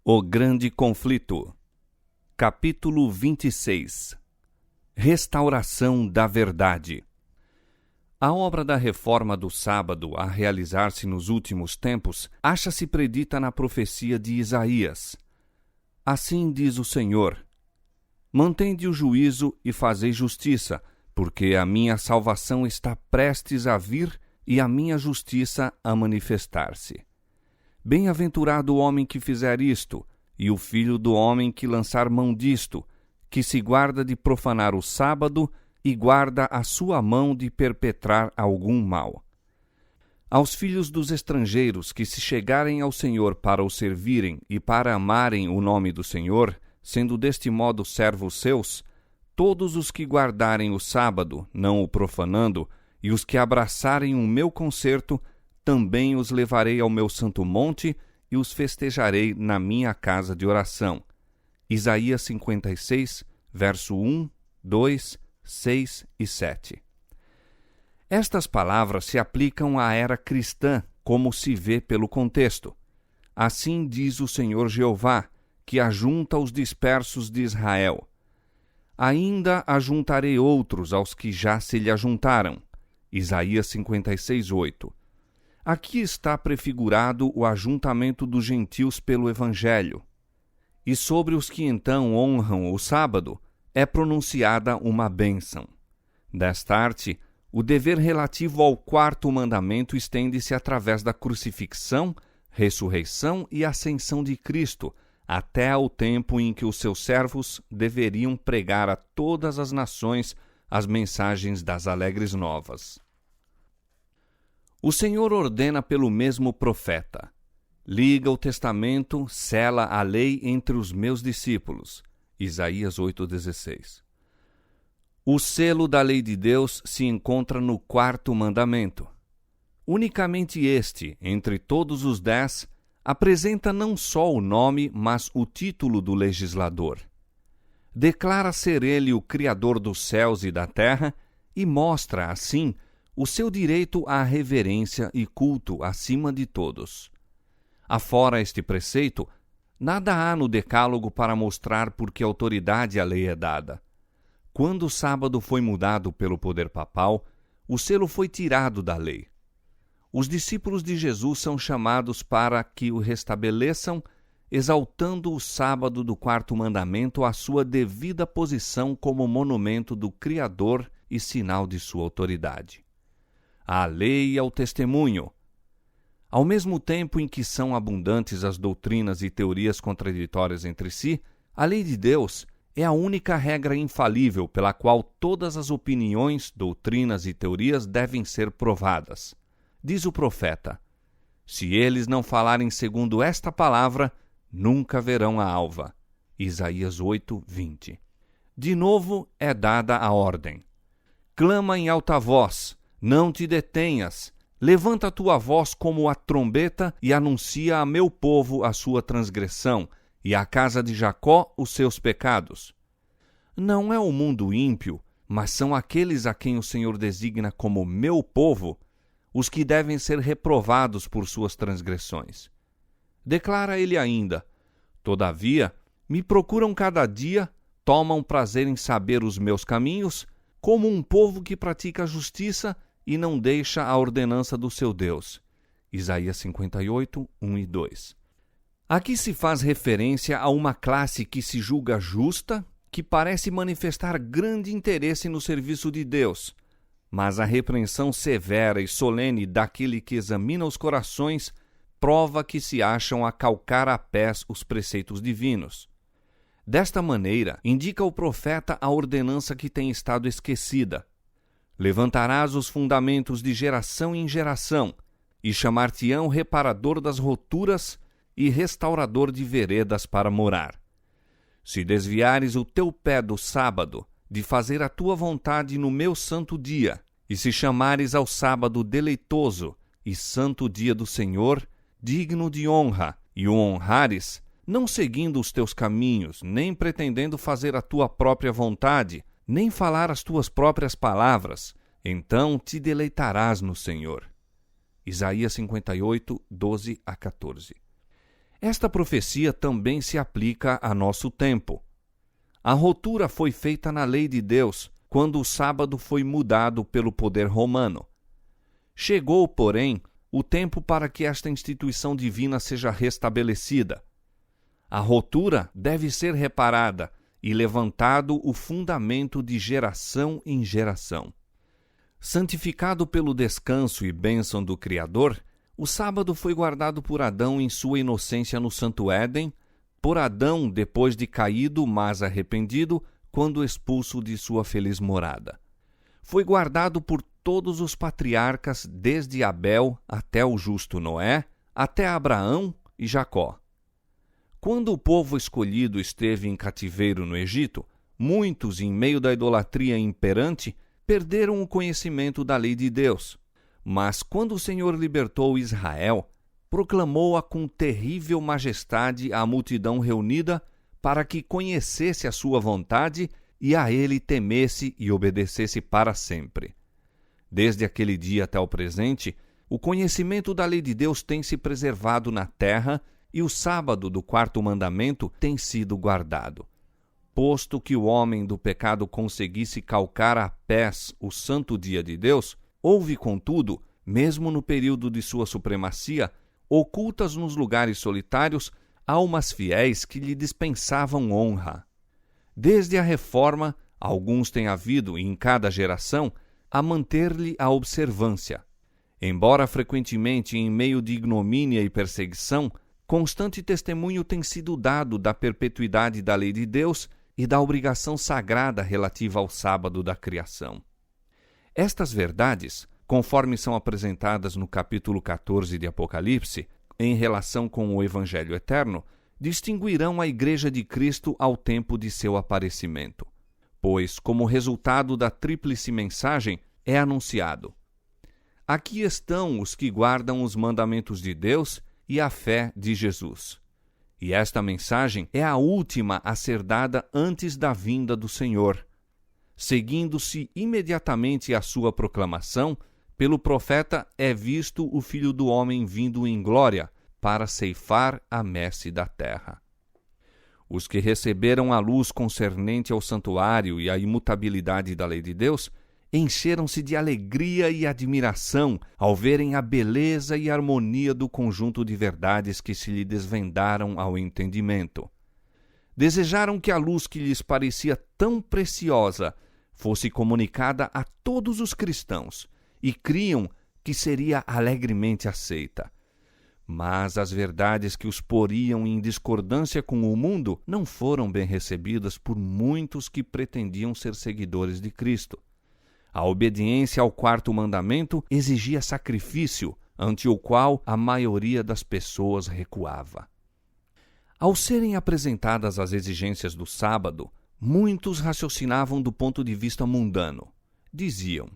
O Grande Conflito. Capítulo 26. Restauração da Verdade. A obra da reforma do sábado a realizar-se nos últimos tempos acha-se predita na profecia de Isaías. Assim diz o Senhor: Mantende o juízo e fazei justiça, porque a minha salvação está prestes a vir e a minha justiça a manifestar-se. Bem-aventurado o homem que fizer isto, e o filho do homem que lançar mão disto, que se guarda de profanar o sábado e guarda a sua mão de perpetrar algum mal. Aos filhos dos estrangeiros que se chegarem ao Senhor para o servirem e para amarem o nome do Senhor, sendo deste modo servos seus, todos os que guardarem o sábado, não o profanando, e os que abraçarem o meu concerto, também os levarei ao meu santo monte e os festejarei na minha casa de oração. Isaías 56, verso 1, 2, 6 e 7. Estas palavras se aplicam à era cristã, como se vê pelo contexto. Assim diz o Senhor Jeová, que ajunta os dispersos de Israel. Ainda ajuntarei outros aos que já se lhe ajuntaram. Isaías 56, 8. Aqui está prefigurado o ajuntamento dos gentios pelo Evangelho. E sobre os que então honram o sábado, é pronunciada uma bênção. Desta arte, o dever relativo ao quarto mandamento estende-se através da crucifixão, ressurreição e ascensão de Cristo, até ao tempo em que os seus servos deveriam pregar a todas as nações as mensagens das alegres novas. O Senhor ordena pelo mesmo profeta: liga o testamento, sela a lei entre os meus discípulos. Isaías 8,16. O selo da lei de Deus se encontra no quarto mandamento. Unicamente este, entre todos os 10, apresenta não só o nome, mas o título do legislador. Declara ser ele o Criador dos céus e da terra e mostra, assim, o seu direito à reverência e culto acima de todos. Afora este preceito, nada há no Decálogo para mostrar por que autoridade a lei é dada. Quando o sábado foi mudado pelo poder papal, o selo foi tirado da lei. Os discípulos de Jesus são chamados para que o restabeleçam, exaltando o sábado do quarto mandamento à sua devida posição como monumento do Criador e sinal de sua autoridade. A lei e ao testemunho. Ao mesmo tempo em que são abundantes as doutrinas e teorias contraditórias entre si, a lei de Deus é a única regra infalível pela qual todas as opiniões, doutrinas e teorias devem ser provadas. Diz o profeta: se eles não falarem segundo esta palavra, nunca verão a alva. Isaías 8, 20. De novo é dada a ordem: clama em alta voz, não te detenhas, levanta a tua voz como a trombeta e anuncia a meu povo a sua transgressão e à casa de Jacó os seus pecados. Não é o mundo ímpio, mas são aqueles a quem o Senhor designa como meu povo, os que devem ser reprovados por suas transgressões. Declara ele ainda: todavia, me procuram cada dia, tomam prazer em saber os meus caminhos, como um povo que pratica a justiça e não deixa a ordenança do seu Deus. Isaías 58, 1 e 2. Aqui se faz referência a uma classe que se julga justa, que parece manifestar grande interesse no serviço de Deus, mas a repreensão severa e solene daquele que examina os corações prova que se acham a calcar a pés os preceitos divinos. Desta maneira, indica o profeta a ordenança que tem estado esquecida: levantarás os fundamentos de geração em geração, e chamar-te-ão reparador das roturas e restaurador de veredas para morar. Se desviares o teu pé do sábado, de fazer a tua vontade no meu santo dia, e se chamares ao sábado deleitoso e santo dia do Senhor, digno de honra, e o honrares, não seguindo os teus caminhos, nem pretendendo fazer a tua própria vontade, nem falar as tuas próprias palavras, então te deleitarás no Senhor. Isaías 58, 12 a 14. Esta profecia também se aplica a nosso tempo. A ruptura foi feita na lei de Deus, quando o sábado foi mudado pelo poder romano. Chegou, porém, o tempo para que esta instituição divina seja restabelecida. A ruptura deve ser reparada e levantado o fundamento de geração em geração. Santificado pelo descanso e bênção do Criador, o sábado foi guardado por Adão em sua inocência no Santo Éden, por Adão depois de caído, mas arrependido, quando expulso de sua feliz morada. Foi guardado por todos os patriarcas, desde Abel até o justo Noé, até Abraão e Jacó. Quando o povo escolhido esteve em cativeiro no Egito, muitos, em meio da idolatria imperante, perderam o conhecimento da lei de Deus. Mas quando o Senhor libertou Israel, proclamou-a com terrível majestade à multidão reunida para que conhecesse a sua vontade e a ele temesse e obedecesse para sempre. Desde aquele dia até o presente, o conhecimento da lei de Deus tem se preservado na terra e o sábado do quarto mandamento tem sido guardado. Posto que o homem do pecado conseguisse calcar a pés o santo dia de Deus, houve, contudo, mesmo no período de sua supremacia, ocultas nos lugares solitários, almas fiéis que lhe dispensavam honra. Desde a Reforma, alguns têm havido, em cada geração, a manter-lhe a observância. Embora frequentemente em meio de ignomínia e perseguição, constante testemunho tem sido dado da perpetuidade da lei de Deus e da obrigação sagrada relativa ao sábado da criação. Estas verdades, conforme são apresentadas no capítulo 14 de Apocalipse, em relação com o Evangelho eterno, distinguirão a Igreja de Cristo ao tempo de seu aparecimento. Pois, como resultado da tríplice mensagem, é anunciado: aqui estão os que guardam os mandamentos de Deus e a fé de Jesus. E esta mensagem é a última a ser dada antes da vinda do Senhor. Seguindo-se imediatamente a sua proclamação, pelo profeta é visto o Filho do Homem vindo em glória para ceifar a messe da terra. Os que receberam a luz concernente ao santuário e à imutabilidade da lei de Deus encheram-se de alegria e admiração ao verem a beleza e harmonia do conjunto de verdades que se lhe desvendaram ao entendimento. Desejaram que a luz que lhes parecia tão preciosa fosse comunicada a todos os cristãos e criam que seria alegremente aceita. Mas as verdades que os poriam em discordância com o mundo não foram bem recebidas por muitos que pretendiam ser seguidores de Cristo. A obediência ao quarto mandamento exigia sacrifício, ante o qual a maioria das pessoas recuava. Ao serem apresentadas as exigências do sábado, muitos raciocinavam do ponto de vista mundano. Diziam: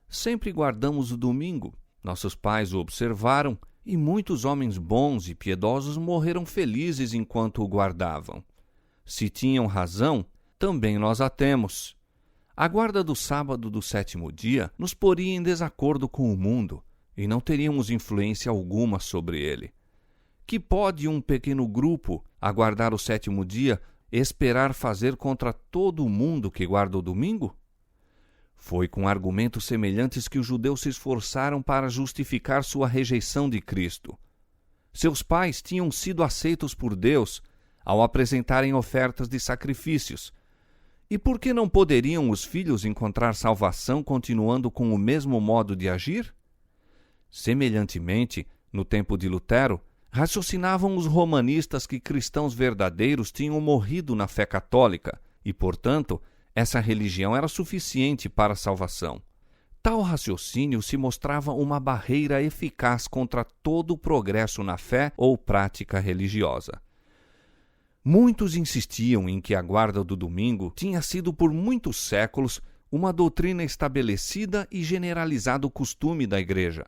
sempre guardamos o domingo, nossos pais o observaram, e muitos homens bons e piedosos morreram felizes enquanto o guardavam. Se tinham razão, também nós a temos. A guarda do sábado do sétimo dia nos poria em desacordo com o mundo, e não teríamos influência alguma sobre ele. Que pode um pequeno grupo, a guardar o sétimo dia, esperar fazer contra todo o mundo que guarda o domingo? Foi com argumentos semelhantes que os judeus se esforçaram para justificar sua rejeição de Cristo. Seus pais tinham sido aceitos por Deus ao apresentarem ofertas de sacrifícios. E por que não poderiam os filhos encontrar salvação continuando com o mesmo modo de agir? Semelhantemente, no tempo de Lutero, raciocinavam os romanistas que cristãos verdadeiros tinham morrido na fé católica e, portanto, essa religião era suficiente para a salvação. Tal raciocínio se mostrava uma barreira eficaz contra todo o progresso na fé ou prática religiosa. Muitos insistiam em que a guarda do domingo tinha sido por muitos séculos uma doutrina estabelecida e generalizado costume da Igreja.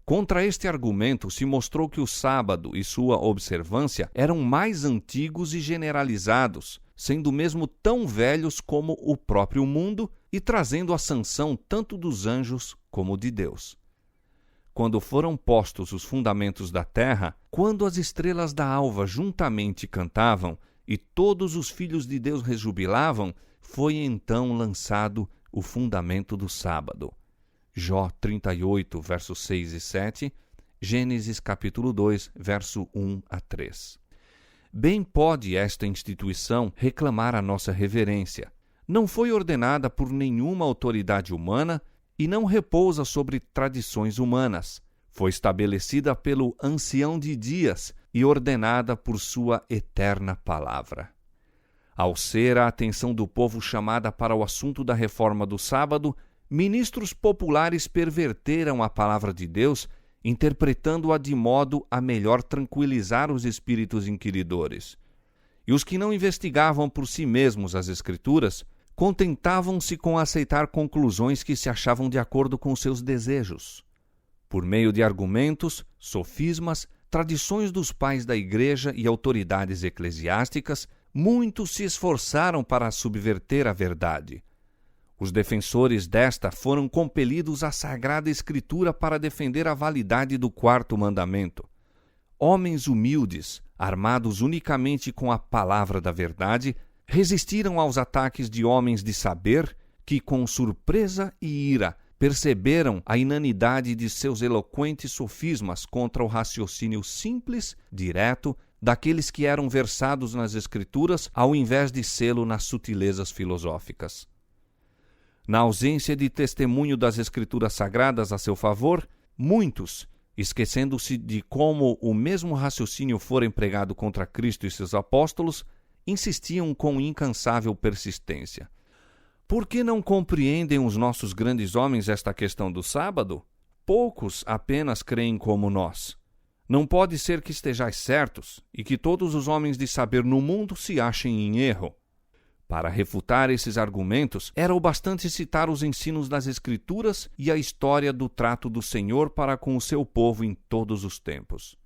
Contra este argumento se mostrou que o sábado e sua observância eram mais antigos e generalizados, sendo mesmo tão velhos como o próprio mundo e trazendo a sanção tanto dos anjos como de Deus. quando foram postos os fundamentos da terra, quando as estrelas da alva juntamente cantavam e todos os filhos de Deus rejubilavam, foi então lançado o fundamento do sábado. Jó 38, versos 6 e 7, Gênesis capítulo 2, verso 1 a 3. Bem pode esta instituição reclamar a nossa reverência. Não foi ordenada por nenhuma autoridade humana e não repousa sobre tradições humanas. Foi estabelecida pelo Ancião de Dias e ordenada por sua eterna palavra. Ao ser a atenção do povo chamada para o assunto da reforma do sábado, ministros populares perverteram a palavra de Deus, interpretando-a de modo a melhor tranquilizar os espíritos inquiridores. E os que não investigavam por si mesmos as Escrituras, contentavam-se com aceitar conclusões que se achavam de acordo com seus desejos. Por meio de argumentos, sofismas, tradições dos pais da Igreja e autoridades eclesiásticas, muitos se esforçaram para subverter a verdade. Os defensores desta foram compelidos à Sagrada Escritura para defender a validade do quarto mandamento. Homens humildes, armados unicamente com a palavra da verdade, resistiram aos ataques de homens de saber que, com surpresa e ira, perceberam a inanidade de seus eloquentes sofismas contra o raciocínio simples, direto, daqueles que eram versados nas Escrituras ao invés de sê-lo nas sutilezas filosóficas. Na ausência de testemunho das Escrituras Sagradas a seu favor, muitos, esquecendo-se de como o mesmo raciocínio fora empregado contra Cristo e seus apóstolos, insistiam com incansável persistência. Por que não compreendem os nossos grandes homens esta questão do sábado? Poucos apenas creem como nós. Não pode ser que estejais certos e que todos os homens de saber no mundo se achem em erro. Para refutar esses argumentos, era o bastante citar os ensinos das Escrituras e a história do trato do Senhor para com o seu povo em todos os tempos.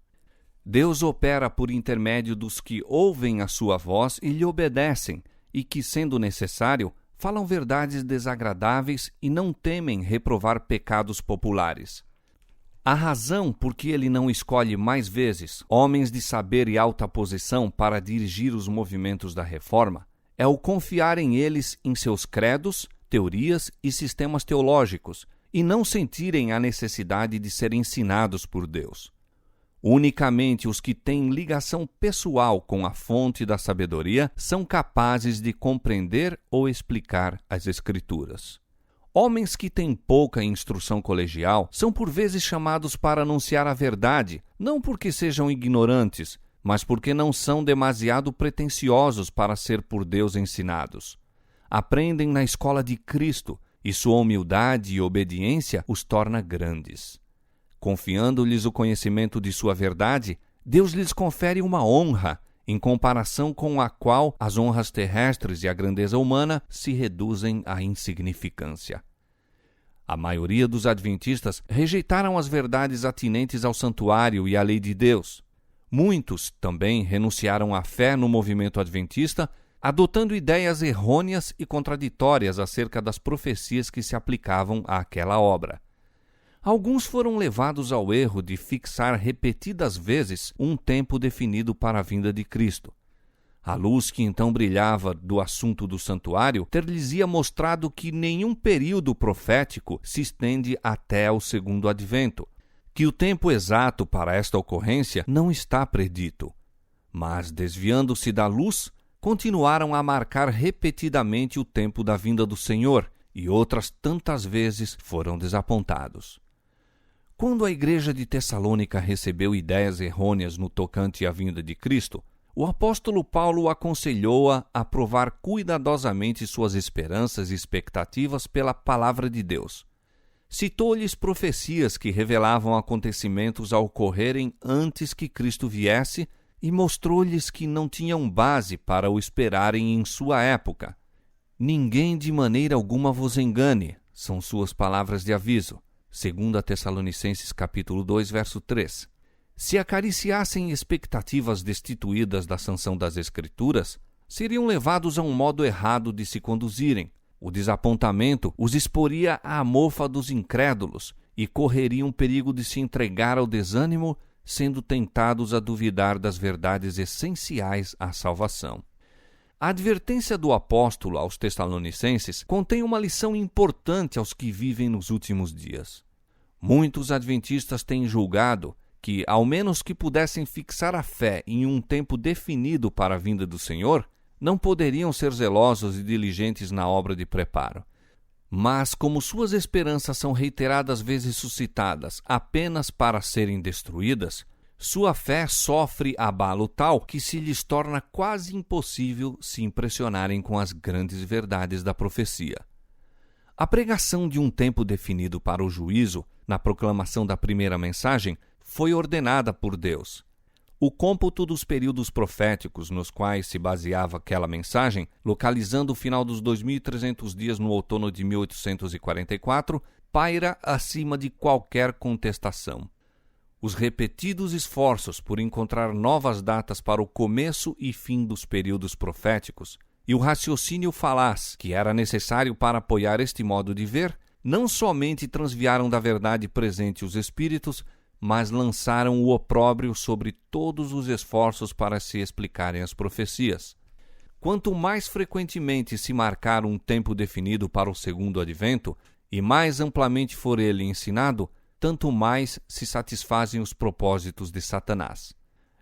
Deus opera por intermédio dos que ouvem a sua voz e lhe obedecem, e que, sendo necessário, falam verdades desagradáveis e não temem reprovar pecados populares. A razão por que ele não escolhe mais vezes homens de saber e alta posição para dirigir os movimentos da reforma é o confiar em eles em seus credos, teorias e sistemas teológicos, e não sentirem a necessidade de serem ensinados por Deus. Unicamente os que têm ligação pessoal com a fonte da sabedoria são capazes de compreender ou explicar as Escrituras. Homens que têm pouca instrução colegial são por vezes chamados para anunciar a verdade, não porque sejam ignorantes, mas porque não são demasiado pretensiosos para ser por Deus ensinados. Aprendem na escola de Cristo, e sua humildade e obediência os torna grandes. Confiando-lhes o conhecimento de sua verdade, Deus lhes confere uma honra, em comparação com a qual as honras terrestres e a grandeza humana se reduzem à insignificância. A maioria dos adventistas rejeitaram as verdades atinentes ao santuário e à lei de Deus. Muitos também renunciaram à fé no movimento adventista, adotando ideias errôneas e contraditórias acerca das profecias que se aplicavam àquela obra. Alguns foram levados ao erro de fixar repetidas vezes um tempo definido para a vinda de Cristo. A luz que então brilhava do assunto do santuário ter-lhes-ia mostrado que nenhum período profético se estende até ao segundo advento, que o tempo exato para esta ocorrência não está predito. Mas, desviando-se da luz, continuaram a marcar repetidamente o tempo da vinda do Senhor, e outras tantas vezes foram desapontados. Quando a igreja de Tessalônica recebeu ideias errôneas no tocante à vinda de Cristo, o apóstolo Paulo aconselhou-a a provar cuidadosamente suas esperanças e expectativas pela palavra de Deus. Citou-lhes profecias que revelavam acontecimentos a ocorrerem antes que Cristo viesse e mostrou-lhes que não tinham base para o esperarem em sua época. Ninguém de maneira alguma vos engane, são suas palavras de aviso. 2 Tessalonicenses capítulo 2, verso 3. Se acariciassem expectativas destituídas da sanção das Escrituras, seriam levados a um modo errado de se conduzirem. O desapontamento os exporia à mofa dos incrédulos e correriam perigo de se entregar ao desânimo, sendo tentados a duvidar das verdades essenciais à salvação. A advertência do apóstolo aos Tessalonicenses contém uma lição importante aos que vivem nos últimos dias. Muitos adventistas têm julgado que, ao menos que pudessem fixar a fé em um tempo definido para a vinda do Senhor, não poderiam ser zelosos e diligentes na obra de preparo. Mas, como suas esperanças são reiteradas vezes suscitadas apenas para serem destruídas, sua fé sofre abalo tal que se lhes torna quase impossível se impressionarem com as grandes verdades da profecia. A pregação de um tempo definido para o juízo, na proclamação da primeira mensagem, foi ordenada por Deus. O cômputo dos períodos proféticos nos quais se baseava aquela mensagem, localizando o final dos 2.300 dias no outono de 1844, paira acima de qualquer contestação. Os repetidos esforços por encontrar novas datas para o começo e fim dos períodos proféticos e o raciocínio falaz que era necessário para apoiar este modo de ver, não somente transviaram da verdade presente os espíritos, mas lançaram o opróbrio sobre todos os esforços para se explicarem as profecias. Quanto mais frequentemente se marcar um tempo definido para o segundo advento, e mais amplamente for ele ensinado, tanto mais se satisfazem os propósitos de Satanás.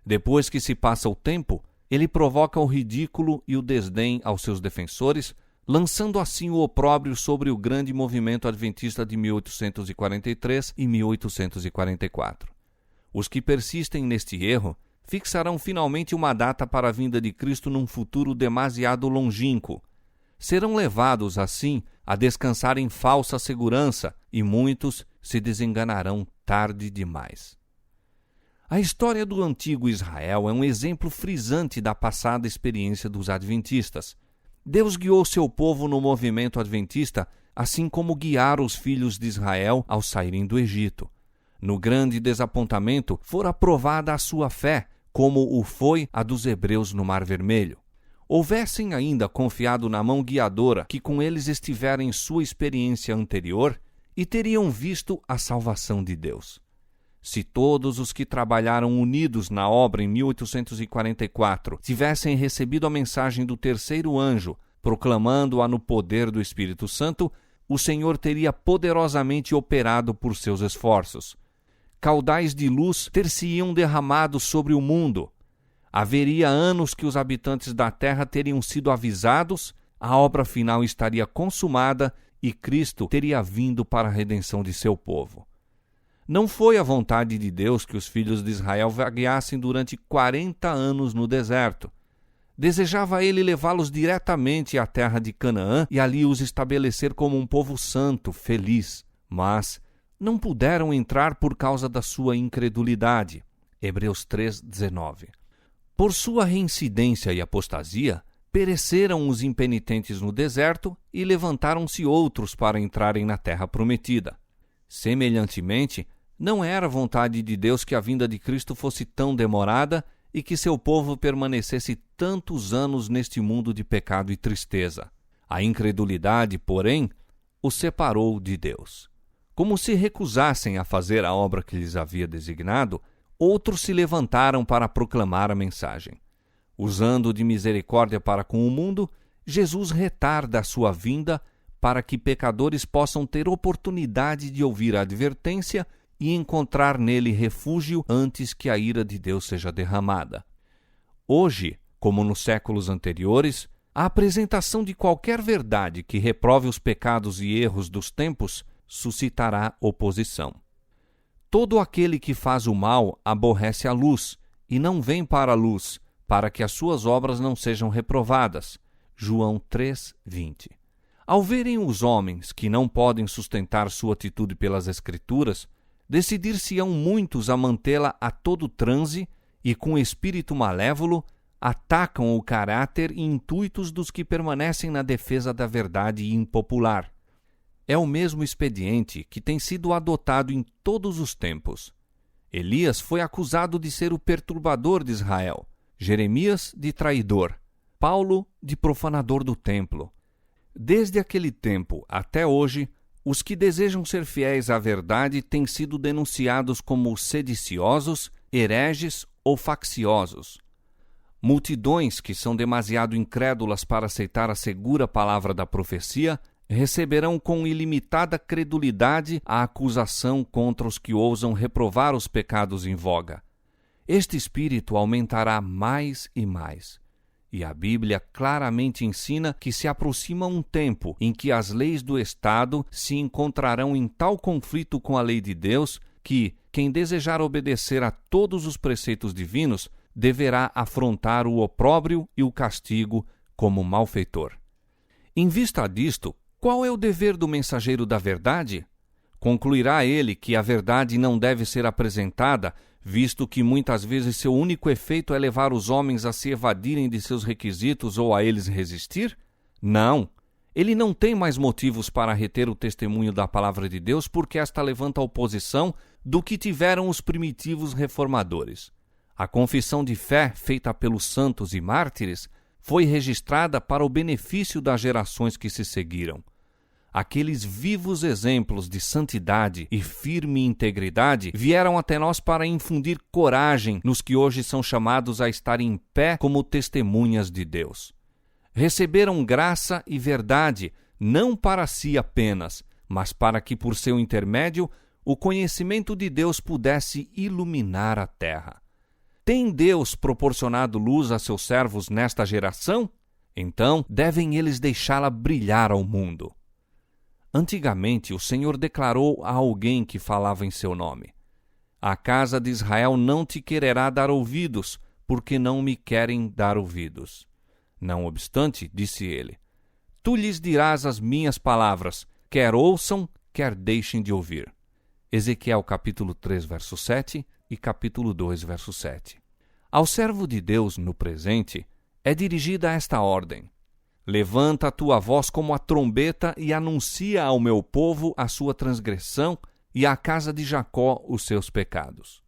Depois que se passa o tempo, ele provoca o ridículo e o desdém aos seus defensores, lançando assim o opróbrio sobre o grande movimento adventista de 1843 e 1844. Os que persistem neste erro fixarão finalmente uma data para a vinda de Cristo num futuro demasiado longínquo. Serão levados, assim, a descansar em falsa segurança e muitos se desenganarão tarde demais. A história do antigo Israel é um exemplo frisante da passada experiência dos adventistas. Deus guiou seu povo no movimento adventista, assim como guiara os filhos de Israel ao saírem do Egito. No grande desapontamento, fora provada a sua fé, como o foi a dos hebreus no Mar Vermelho. Houvessem ainda confiado na mão guiadora que com eles estivera em sua experiência anterior, e teriam visto a salvação de Deus. Se todos os que trabalharam unidos na obra em 1844 tivessem recebido a mensagem do terceiro anjo, proclamando-a no poder do Espírito Santo, o Senhor teria poderosamente operado por seus esforços. Caudais de luz ter-se-iam derramado sobre o mundo. Haveria anos que os habitantes da terra teriam sido avisados, a obra final estaria consumada e Cristo teria vindo para a redenção de seu povo. Não foi a vontade de Deus que os filhos de Israel vagueassem durante 40 anos no deserto. Desejava ele levá-los diretamente à terra de Canaã e ali os estabelecer como um povo santo, feliz. Mas não puderam entrar por causa da sua incredulidade. Hebreus 3:19. Por sua reincidência e apostasia, pereceram os impenitentes no deserto e levantaram-se outros para entrarem na terra prometida. Semelhantemente, não era vontade de Deus que a vinda de Cristo fosse tão demorada e que seu povo permanecesse tantos anos neste mundo de pecado e tristeza. A incredulidade, porém, os separou de Deus. Como se recusassem a fazer a obra que lhes havia designado, outros se levantaram para proclamar a mensagem. Usando de misericórdia para com o mundo, Jesus retarda a sua vinda para que pecadores possam ter oportunidade de ouvir a advertência e encontrar nele refúgio antes que a ira de Deus seja derramada. Hoje, como nos séculos anteriores, a apresentação de qualquer verdade que reprove os pecados e erros dos tempos suscitará oposição. Todo aquele que faz o mal aborrece a luz e não vem para a luz, para que as suas obras não sejam reprovadas. João 3:20. Ao verem os homens que não podem sustentar sua atitude pelas Escrituras, decidir-se-ão muitos a mantê-la a todo transe e, com espírito malévolo, atacam o caráter e intuitos dos que permanecem na defesa da verdade impopular. É o mesmo expediente que tem sido adotado em todos os tempos. Elias foi acusado de ser o perturbador de Israel, Jeremias de traidor, Paulo de profanador do templo. Desde aquele tempo até hoje, Os que desejam ser fiéis à verdade têm sido denunciados como sediciosos, hereges ou facciosos. Multidões que são demasiado incrédulas para aceitar a segura palavra da profecia receberão com ilimitada credulidade a acusação contra os que ousam reprovar os pecados em voga. Este espírito aumentará mais e mais. E a Bíblia claramente ensina que se aproxima um tempo em que as leis do Estado se encontrarão em tal conflito com a lei de Deus que quem desejar obedecer a todos os preceitos divinos deverá afrontar o opróbrio e o castigo como malfeitor. Em vista disto, qual é o dever do mensageiro da verdade? Concluirá ele que a verdade não deve ser apresentada, visto que muitas vezes seu único efeito é levar os homens a se evadirem de seus requisitos ou a eles resistir? Não. Ele não tem mais motivos para reter o testemunho da palavra de Deus porque esta levanta oposição do que tiveram os primitivos reformadores. A confissão de fé feita pelos santos e mártires foi registrada para o benefício das gerações que se seguiram. Aqueles vivos exemplos de santidade e firme integridade vieram até nós para infundir coragem nos que hoje são chamados a estar em pé como testemunhas de Deus. Receberam graça e verdade, não para si apenas, mas para que, por seu intermédio, o conhecimento de Deus pudesse iluminar a terra. Tem Deus proporcionado luz a seus servos nesta geração? Então, devem eles deixá-la brilhar ao mundo. Antigamente, o Senhor declarou a alguém que falava em seu nome: A casa de Israel não te quererá dar ouvidos, porque não me querem dar ouvidos. Não obstante, disse ele, tu lhes dirás as minhas palavras, quer ouçam, quer deixem de ouvir. Ezequiel capítulo 3, verso 7 e capítulo 2, verso 7. Ao servo de Deus, no presente, é dirigida esta ordem: Levanta a tua voz como a trombeta e anuncia ao meu povo a sua transgressão e à casa de Jacó os seus pecados.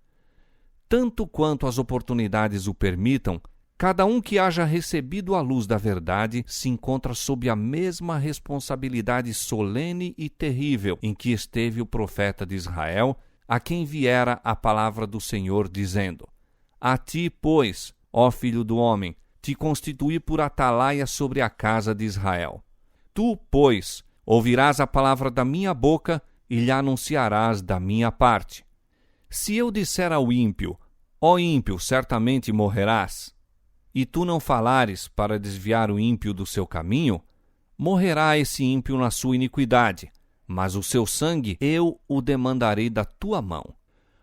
Tanto quanto as oportunidades o permitam, cada um que haja recebido a luz da verdade se encontra sob a mesma responsabilidade solene e terrível em que esteve o profeta de Israel, a quem viera a palavra do Senhor, dizendo: A ti, pois, ó filho do homem, te constituí por atalaia sobre a casa de Israel. Tu, pois, ouvirás a palavra da minha boca e lhe anunciarás da minha parte. Se eu disser ao ímpio: Ó ímpio, certamente morrerás, e tu não falares para desviar o ímpio do seu caminho, morrerá esse ímpio na sua iniquidade, mas o seu sangue eu o demandarei da tua mão.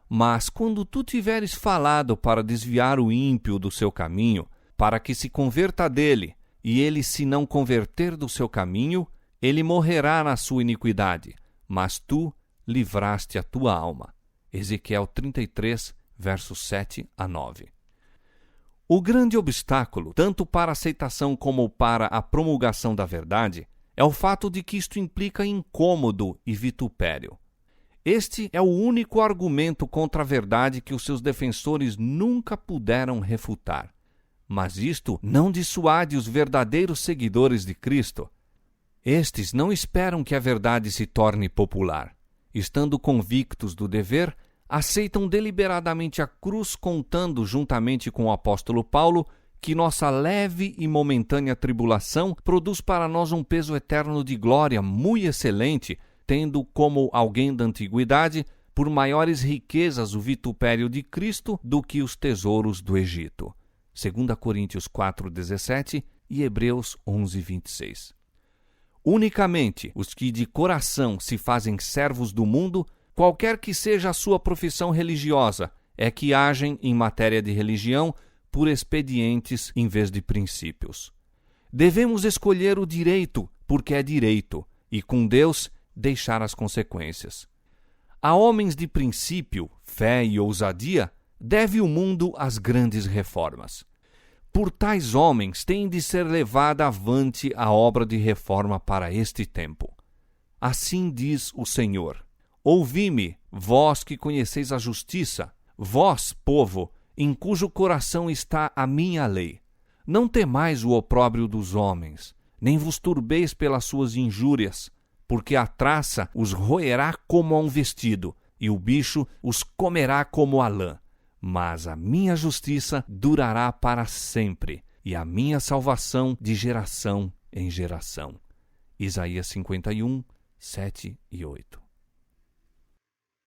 Mas quando tu tiveres falado para desviar o ímpio do seu caminho, para que se converta dele, e ele se não converter do seu caminho, ele morrerá na sua iniquidade, mas tu livraste a tua alma. Ezequiel 33, versos 7 a 9. O grande obstáculo, tanto para a aceitação como para a promulgação da verdade, é o fato de que isto implica incômodo e vitupério. Este é o único argumento contra a verdade que os seus defensores nunca puderam refutar. Mas isto não dissuade os verdadeiros seguidores de Cristo. Estes não esperam que a verdade se torne popular. Estando convictos do dever, aceitam deliberadamente a cruz, contando, juntamente com o apóstolo Paulo, que nossa leve e momentânea tribulação produz para nós um peso eterno de glória muito excelente, tendo como alguém da antiguidade por maiores riquezas o vitupério de Cristo do que os tesouros do Egito. 2 Coríntios 4,17 e Hebreus 11,26. Unicamente os que de coração se fazem servos do mundo, qualquer que seja a sua profissão religiosa, é que agem em matéria de religião por expedientes em vez de princípios. Devemos escolher o direito porque é direito, e com Deus deixar as consequências. A homens de princípio, fé e ousadia, deve o mundo as grandes reformas. Por tais homens tem de ser levada avante a obra de reforma para este tempo. Assim diz o Senhor: Ouvi-me, vós que conheceis a justiça, vós, povo, em cujo coração está a minha lei. Não temais o opróbrio dos homens, nem vos turbeis pelas suas injúrias, porque a traça os roerá como a um vestido, e o bicho os comerá como a lã. Mas a minha justiça durará para sempre, e a minha salvação de geração em geração. Isaías 51, 7 e 8.